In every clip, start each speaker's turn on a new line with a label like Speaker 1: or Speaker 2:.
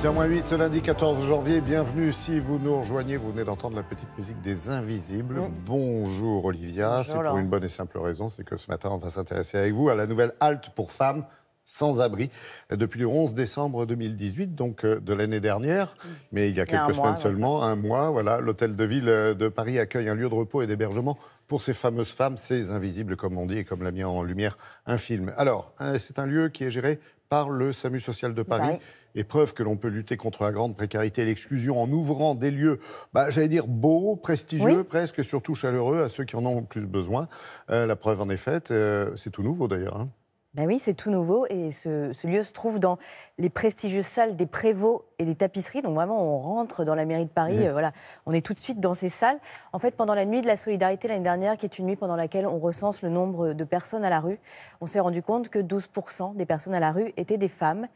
Speaker 1: 8h08, ce lundi 14 janvier. Bienvenue si vous nous rejoignez. Vous venez d'entendre la petite musique des Invisibles. Bonjour Olivia. C'est pour une bonne et simple raison, c'est que ce matin, on va s'intéresser avec vous à la nouvelle halte pour femmes sans-abri depuis le 11 décembre 2018, donc de l'année dernière. Mais il y a quelques semaines seulement, un mois, voilà, l'hôtel de ville de Paris accueille un lieu de repos et d'hébergement pour ces fameuses femmes, ces invisibles, comme on dit, et comme l'a mis en lumière un film. Alors, c'est un lieu qui est géré par le SAMU social de Paris. Et preuve que l'on peut lutter contre la grande précarité et l'exclusion en ouvrant des lieux, j'allais dire beaux, prestigieux, presque, et surtout chaleureux à ceux qui en ont le plus besoin. La preuve en est faite, c'est tout nouveau d'ailleurs. Hein.
Speaker 2: Ben oui, c'est tout nouveau et ce lieu se trouve dans les prestigieuses salles des Prévost et des Tapisseries. Donc vraiment, on rentre dans la mairie de Paris, voilà, on est tout de suite dans ces salles. En fait, pendant la nuit de la solidarité l'année dernière, qui est une nuit pendant laquelle on recense le nombre de personnes à la rue, on s'est rendu compte que 12% des personnes à la rue étaient des femmes.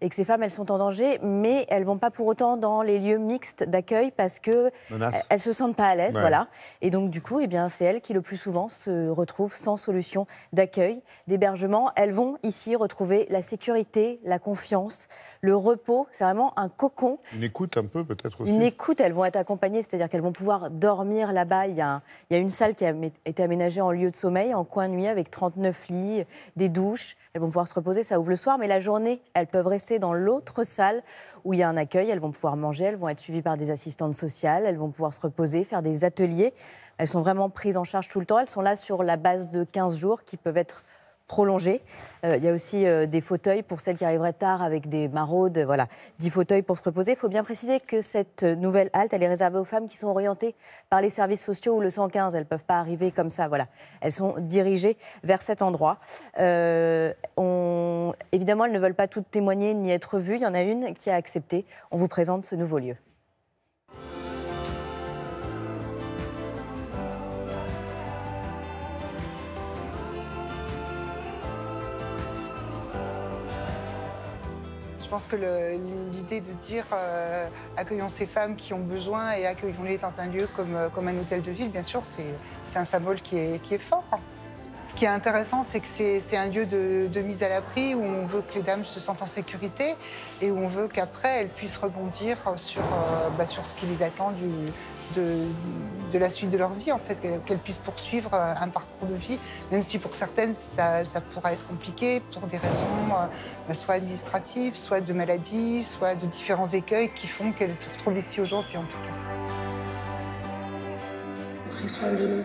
Speaker 2: Et que ces femmes, elles sont en danger, mais elles ne vont pas pour autant dans les lieux mixtes d'accueil parce qu'elles ne se sentent pas à l'aise. Voilà. Et donc, du coup, c'est elles qui, le plus souvent, se retrouvent sans solution d'accueil, d'hébergement. Elles vont ici retrouver la sécurité, la confiance, le repos. C'est vraiment un cocon.
Speaker 1: Une écoute un peu, peut-être aussi.
Speaker 2: Une écoute, elles vont être accompagnées, c'est-à-dire qu'elles vont pouvoir dormir là-bas. Il y a une salle qui a été aménagée en lieu de sommeil, en coin de nuit, avec 39 lits, des douches. Elles vont pouvoir se reposer, ça ouvre le soir, mais la journée, elles peuvent rester dans l'autre salle où il y a un accueil. Elles vont pouvoir manger, elles vont être suivies par des assistantes sociales, elles vont pouvoir se reposer, faire des ateliers. Elles sont vraiment prises en charge tout le temps. Elles sont là sur la base de 15 jours qui peuvent être prolongés. Il y a aussi des fauteuils pour celles qui arriveraient tard avec des maraudes. Voilà, 10 fauteuils pour se reposer. Il faut bien préciser que cette nouvelle halte, elle est réservée aux femmes qui sont orientées par les services sociaux ou le 115. Elles ne peuvent pas arriver comme ça. Voilà. Elles sont dirigées vers cet endroit. Évidemment, elles ne veulent pas toutes témoigner ni être vues. Il y en a une qui a accepté. On vous présente ce nouveau lieu.
Speaker 3: Je pense que l'idée de dire accueillons ces femmes qui ont besoin et accueillons-les dans un lieu comme un hôtel de ville, bien sûr, c'est un symbole qui est fort. Ce qui est intéressant, c'est que c'est un lieu de mise à l'abri où on veut que les dames se sentent en sécurité et où on veut qu'après elles puissent rebondir sur ce qui les attend de la suite de leur vie, en fait, qu'elles puissent poursuivre un parcours de vie, même si pour certaines ça pourra être compliqué pour des raisons soit administratives, soit de maladie, soit de différents écueils qui font qu'elles se retrouvent ici aujourd'hui en tout cas.
Speaker 4: Ils prennent soin de nous,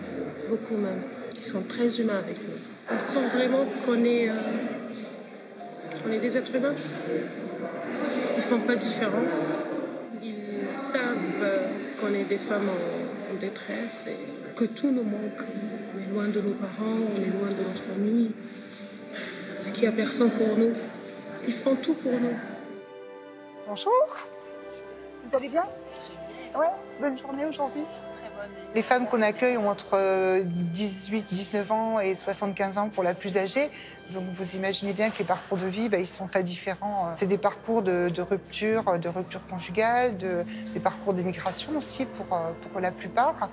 Speaker 4: beaucoup même. Ils sont très humains avec nous. On sent vraiment qu'on est des êtres humains. Ils ne font pas de différence. Ils savent qu'on est des femmes en détresse et que tout nous manque. On est loin de nos parents, on est loin de notre famille, qu'il n'y a personne pour nous. Ils font tout pour nous.
Speaker 3: Bonjour, vous allez bien? Ouais, bonne journée aujourd'hui.
Speaker 4: Très bonne.
Speaker 3: Les femmes qu'on accueille ont entre 18, 19 ans et 75 ans pour la plus âgée. Donc vous imaginez bien que les parcours de vie, ils sont très différents. C'est des parcours de rupture conjugale, des parcours d'émigration aussi pour la plupart.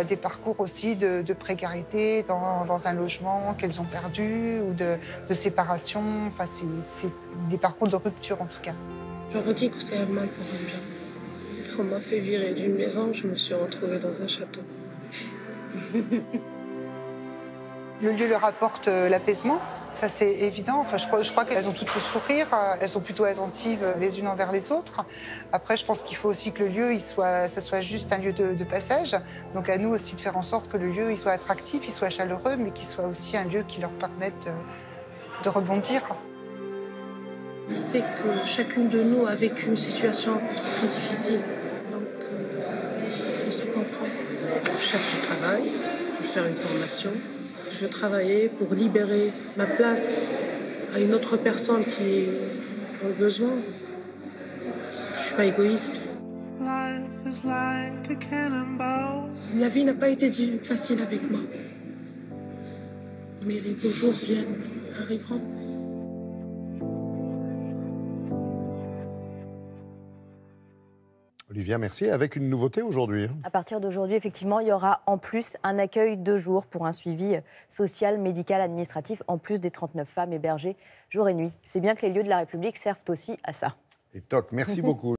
Speaker 3: Des parcours aussi de précarité dans un logement qu'elles ont perdu ou de séparation. Enfin, c'est des parcours de rupture en tout cas.
Speaker 4: Je redis que c'est un mal pour un bien. On m'a fait virer d'une maison, je me suis retrouvée dans un château.
Speaker 3: Le lieu leur apporte l'apaisement, ça c'est évident. Enfin, je crois qu'elles ont toutes le sourire, elles sont plutôt attentives les unes envers les autres. Après, je pense qu'il faut aussi que le lieu, ça soit juste un lieu de passage. Donc à nous aussi de faire en sorte que le lieu il soit attractif, il soit chaleureux, mais qu'il soit aussi un lieu qui leur permette de rebondir.
Speaker 4: Je sais que chacune de nous a vécu une situation très difficile. On se comprend. Je cherche du travail, je veux faire une formation, je veux travailler pour libérer ma place à une autre personne qui a besoin. Je ne suis pas égoïste. La vie n'a pas été facile avec moi. Mais les beaux jours arriveront.
Speaker 1: Olivia, merci. Avec une nouveauté aujourd'hui.
Speaker 2: À partir d'aujourd'hui, effectivement, il y aura en plus un accueil de jour pour un suivi social, médical, administratif, en plus des 39 femmes hébergées jour et nuit. C'est bien que les lieux de la République servent aussi à ça.
Speaker 1: Et toc, merci beaucoup.